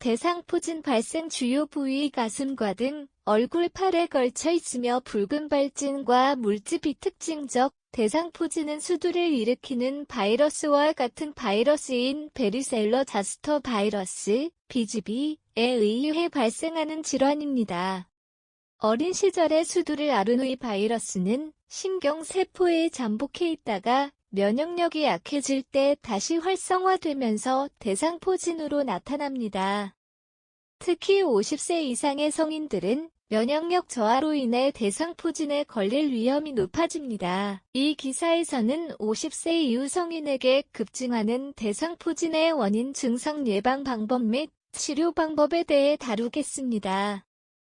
대상포진 발생 주요 부위 가슴과 등, 얼굴 팔에 걸쳐 있으며 붉은 발진과 물집이 특징적, 대상포진은 수두를 일으키는 바이러스와 같은 바이러스인 베리셀러 자스터 바이러스, BGB에 의해 발생하는 질환입니다. 어린 시절에 수두를 앓은 후 이 바이러스는 신경세포에 잠복해 있다가 면역력이 약해질 때 다시 활성화되면서 대상포진으로 나타납니다. 특히 50세 이상의 성인들은 면역력 저하로 인해 대상포진에 걸릴 위험이 높아집니다. 이 기사에서는 50세 이후 성인에게 급증하는 대상포진의 원인 증상 예방 방법 및 치료 방법에 대해 다루겠습니다.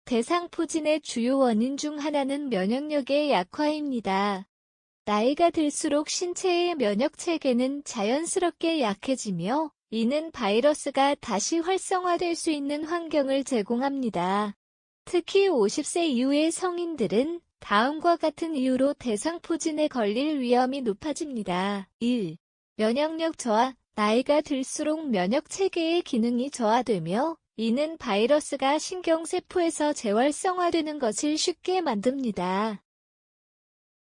대상포진의 주요 원인 중 하나는 면역력의 약화입니다. 나이가 들수록 신체의 면역체계는 자연스럽게 약해지며 이는 바이러스가 다시 활성화될 수 있는 환경을 제공합니다. 특히 50세 이후의 성인들은 다음과 같은 이유로 대상포진에 걸릴 위험이 높아집니다. 1. 면역력 저하. 나이가 들수록 면역체계의 기능이 저하되며 이는 바이러스가 신경세포에서 재활성화되는 것을 쉽게 만듭니다.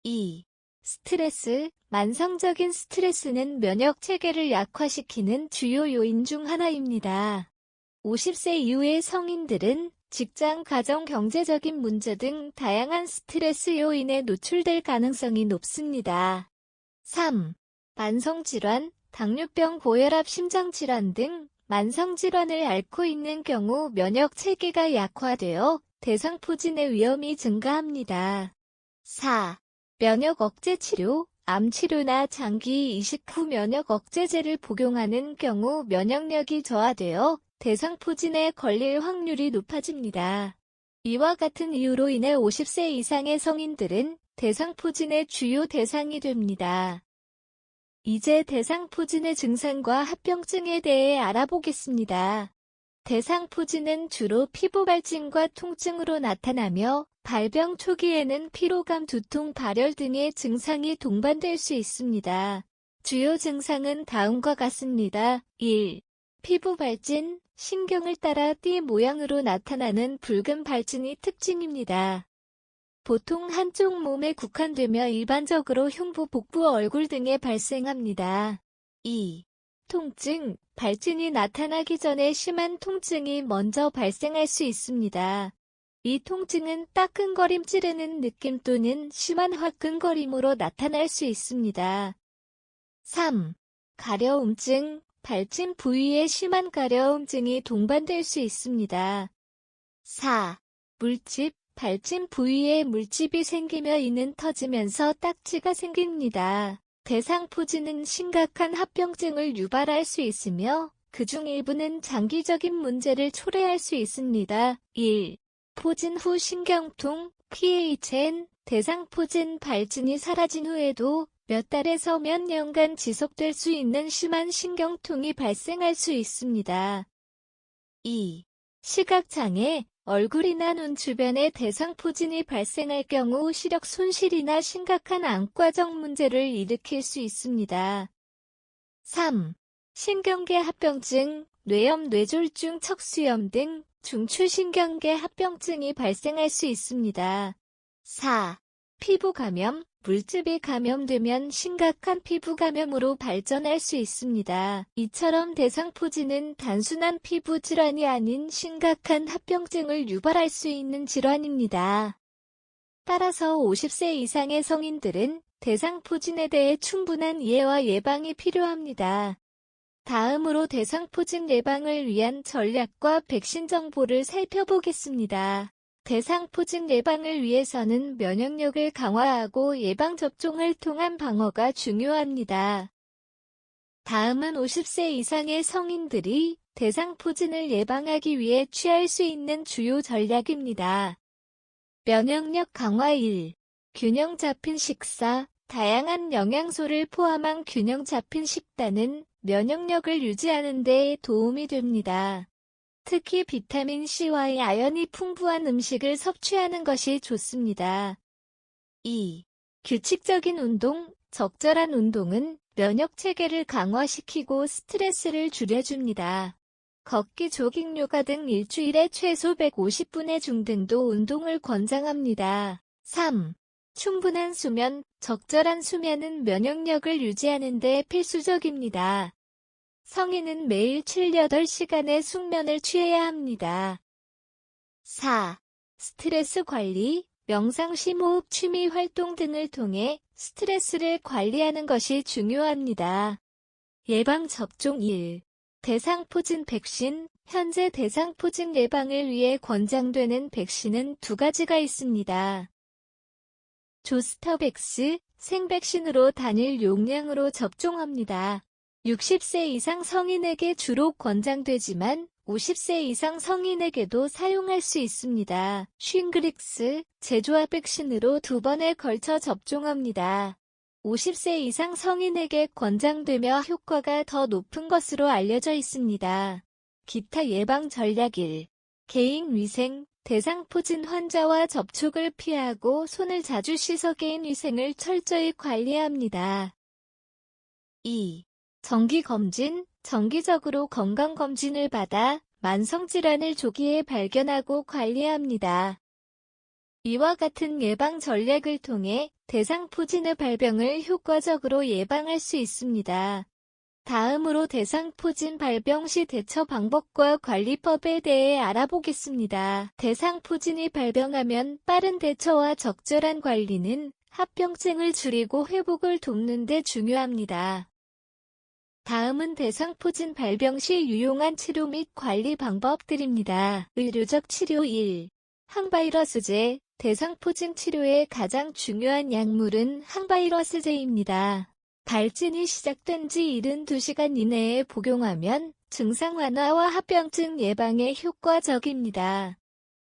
2. 스트레스. 만성적인 스트레스는 면역체계를 약화시키는 주요 요인 중 하나입니다. 50세 이후의 성인들은 직장, 가정, 경제적인 문제 등 다양한 스트레스 요인에 노출될 가능성이 높습니다. 3. 만성질환. 당뇨병, 고혈압, 심장질환 등 만성질환을 앓고 있는 경우 면역체계가 약화되어 대상포진의 위험이 증가합니다. 4. 면역 억제 치료. 암치료나 장기 이식 후 면역 억제제를 복용하는 경우 면역력이 저하되어 대상포진에 걸릴 확률이 높아집니다. 이와 같은 이유로 인해 50세 이상의 성인들은 대상포진의 주요 대상이 됩니다. 이제 대상포진의 증상과 합병증에 대해 알아보겠습니다. 대상포진은 주로 피부 발진과 통증으로 나타나며 발병 초기에는 피로감, 두통, 발열 등의 증상이 동반될 수 있습니다. 주요 증상은 다음과 같습니다. 1. 피부 발진. 신경을 따라 띠 모양으로 나타나는 붉은 발진이 특징입니다. 보통 한쪽 몸에 국한되며 일반적으로 흉부, 복부, 얼굴 등에 발생합니다. 2. 통증. 발진이 나타나기 전에 심한 통증이 먼저 발생할 수 있습니다. 이 통증은 따끔거림, 찌르는 느낌 또는 심한 화끈거림으로 나타날 수 있습니다. 3. 가려움증. 발진 부위에 심한 가려움증이 동반될 수 있습니다. 4. 물집. 발진 부위에 물집이 생기며 이는 터지면서 딱지가 생깁니다. 대상포진은 심각한 합병증을 유발할 수 있으며 그중 일부는 장기적인 문제를 초래할 수 있습니다. 1. 포진 후 신경통, PHN. 대상포진 발진이 사라진 후에도 몇 달에서 몇 년간 지속될 수 있는 심한 신경통이 발생할 수 있습니다. 2. 시각장애. 얼굴이나 눈 주변에 대상포진이 발생할 경우 시력 손실이나 심각한 안과적 문제를 일으킬 수 있습니다. 3. 신경계 합병증, 뇌염, 뇌졸중, 척수염 등 중추신경계 합병증이 발생할 수 있습니다. 4. 피부 감염. 물집이 감염되면 심각한 피부 감염으로 발전할 수 있습니다. 이처럼 대상포진은 단순한 피부 질환이 아닌 심각한 합병증을 유발할 수 있는 질환입니다. 따라서 50세 이상의 성인들은 대상포진에 대해 충분한 이해와 예방이 필요합니다. 다음으로 대상포진 예방을 위한 전략과 백신 정보를 살펴보겠습니다. 대상포진 예방을 위해서는 면역력을 강화하고 예방접종을 통한 방어가 중요합니다. 다음은 50세 이상의 성인들이 대상포진을 예방하기 위해 취할 수 있는 주요 전략입니다. 면역력 강화 1. 균형 잡힌 식사. 다양한 영양소를 포함한 균형 잡힌 식단은 면역력을 유지하는 데 도움이 됩니다. 특히 비타민C와 아연이 풍부한 음식을 섭취하는 것이 좋습니다. 2. 규칙적인 운동. 적절한 운동은 면역체계를 강화시키고 스트레스를 줄여줍니다. 걷기, 조깅, 요가 등 일주일에 최소 150분의 중등도 운동을 권장합니다. 3. 충분한 수면. 적절한 수면은 면역력을 유지하는 데 필수적입니다. 성인은 매일 7-8시간의 숙면을 취해야 합니다. 4. 스트레스 관리. 명상, 심호흡, 취미 활동 등을 통해 스트레스를 관리하는 것이 중요합니다. 예방접종. 1. 대상포진 백신. 현재 대상포진 예방을 위해 권장되는 백신은 2가지가 있습니다. 조스터백스, 생백신으로 단일 용량으로 접종합니다. 60세 이상 성인에게 주로 권장되지만 50세 이상 성인에게도 사용할 수 있습니다. 쉰그릭스, 제조화 백신으로 2번에 걸쳐 접종합니다. 50세 이상 성인에게 권장되며 효과가 더 높은 것으로 알려져 있습니다. 기타 예방 전략. 1. 개인 위생. 대상포진 환자와 접촉을 피하고 손을 자주 씻어 개인 위생을 철저히 관리합니다. 2. 정기검진. 정기적으로 건강검진을 받아 만성질환을 조기에 발견하고 관리합니다. 이와 같은 예방 전략을 통해 대상포진의 발병을 효과적으로 예방할 수 있습니다. 다음으로 대상포진 발병 시 대처 방법과 관리법에 대해 알아보겠습니다. 대상포진이 발병하면 빠른 대처와 적절한 관리는 합병증을 줄이고 회복을 돕는 데 중요합니다. 다음은 대상포진 발병 시 유용한 치료 및 관리 방법들입니다. 의료적 치료. 1. 항바이러스제. 대상포진 치료의 가장 중요한 약물은 항바이러스제입니다. 발진이 시작된 지 72시간 이내에 복용하면 증상 완화와 합병증 예방에 효과적입니다.